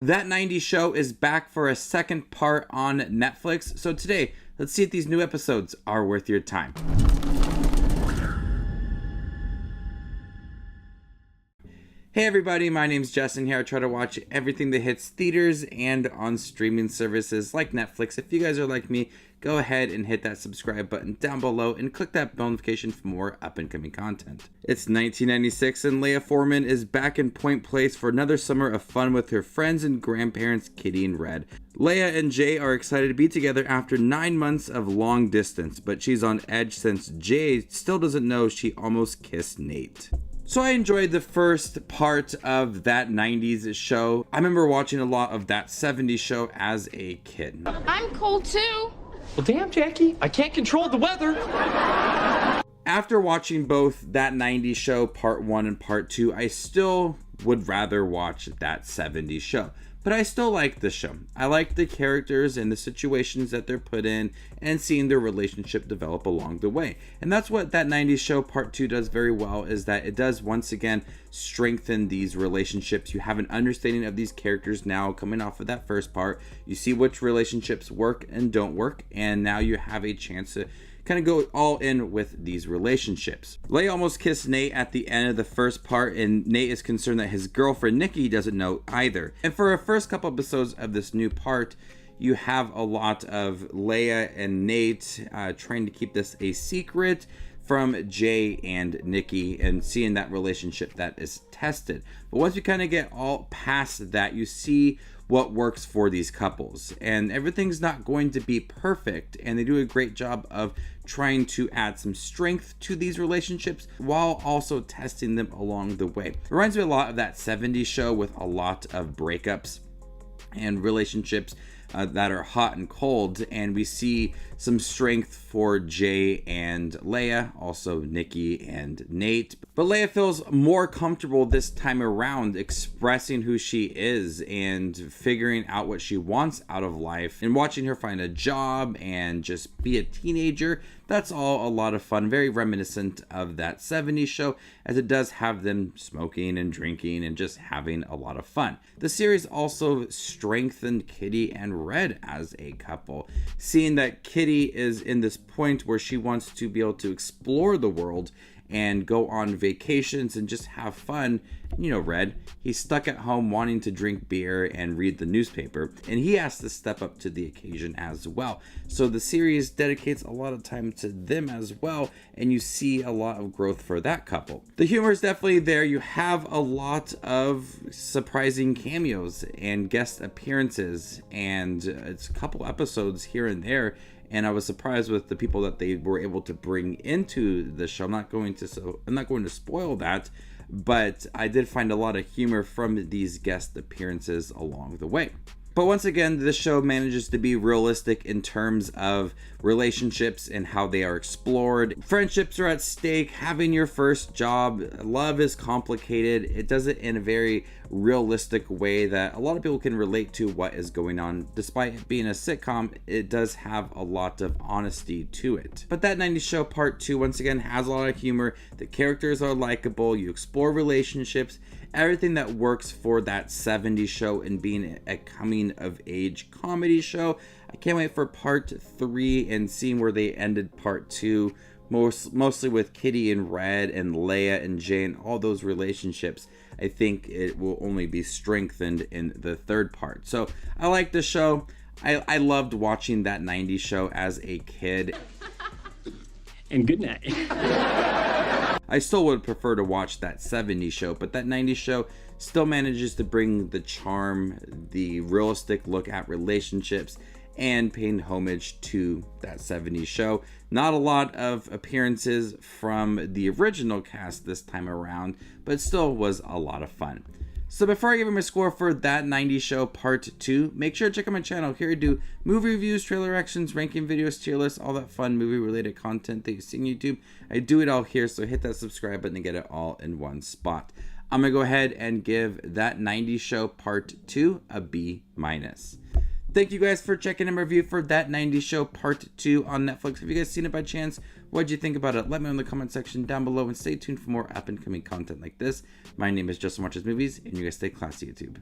That 90s show is back for a second part on Netflix. So today, let's see if these new episodes are worth your time. Hey everybody, my name's Justin here. I try to watch everything that hits theaters and on streaming services like Netflix. If you guys are like me, go ahead and hit that subscribe button down below and click that bell notification for more up-and-coming content. It's 1996 and Leia Foreman is back in Point Place for another summer of fun with her friends and grandparents Kitty and Red. Leia and Jay are excited to be together after 9 months of long distance, but she's on edge since Jay still doesn't know she almost kissed Nate. So I enjoyed the first part of that 90s show. I remember watching a lot of that 70s show as a kid. I'm cold too. Well, damn, Jackie, I can't control the weather. After watching both that 90s show, part 1 and part 2, I still would rather watch that 70s show. But I still like the show. I like the characters and the situations that they're put in and seeing their relationship develop along the way. And that's what that 90s show part 2 does very well, is that it does once again strengthen these relationships. You have an understanding of these characters now coming off of that first part. You see which relationships work and don't work, and now you have a chance to kind of go all in with these relationships. Leia almost kissed Nate at the end of the first part, and Nate is concerned that his girlfriend Nikki doesn't know either. And for our first couple episodes of this new part, you have a lot of Leia and Nate trying to keep this a secret from Jay and Nikki, and seeing that relationship that is tested. But once you kind of get all past that, you see what works for these couples, and everything's not going to be perfect, and they do a great job of trying to add some strength to these relationships while also testing them along the way. It reminds me a lot of that 70s show with a lot of breakups and relationships that are hot and cold, and we see some strength for Jay and Leia, also Nikki and Nate. But Leia feels more comfortable this time around expressing who she is and figuring out what she wants out of life, and watching her find a job and just be a teenager. That's all a lot of fun, very reminiscent of that 70s show, as it does have them smoking and drinking and just having a lot of fun. The series also strengthened Kitty and Red as a couple, seeing that Kitty is in this point where she wants to be able to explore the world and go on vacations and just have fun. You know, Red, he's stuck at home wanting to drink beer and read the newspaper, and he has to step up to the occasion as well. So the series dedicates a lot of time to them as well, and you see a lot of growth for that couple. The humor is definitely there. You have a lot of surprising cameos and guest appearances, and it's a couple episodes here and there. And I was surprised with the people that they were able to bring into the show. I'm not going to spoil that, but I did find a lot of humor from these guest appearances along the way. But once again, this show manages to be realistic in terms of relationships and how they are explored. Friendships are at stake, having your first job, love is complicated. It does it in a very realistic way that a lot of people can relate to what is going on. Despite it being a sitcom, it does have a lot of honesty to it. But that 90s show part 2 once again has a lot of humor. The characters are likable, you explore relationships, everything that works for that 70s show and being a coming of age comedy show. I can't wait for part 3 and seeing where they ended part 2, mostly with Kitty and Red and Leia and Jay and all those relationships. I think it will only be strengthened in the third part. So I like the show. I loved watching that 90s show as a kid. And good night. I still would prefer to watch that 70s show, but that 90s show still manages to bring the charm, the realistic look at relationships, and paying homage to that 70s show. Not a lot of appearances from the original cast this time around, but it still was a lot of fun. So before I give you my score for that 90s show part 2, make sure to check out my channel. Here I do movie reviews, trailer reactions, ranking videos, tier lists, all that fun movie related content that you see on YouTube. I do it all here, so hit that subscribe button to get it all in one spot. I'm gonna go ahead and give that 90s show part 2 a B-. Thank you guys for checking in my review for that 90s show part 2 on Netflix. Have you guys seen it by chance? What'd you think about it? Let me know in the comment section down below, and stay tuned for more up and coming content like this. My name is Justin Watches Movies, and you guys stay classy, YouTube.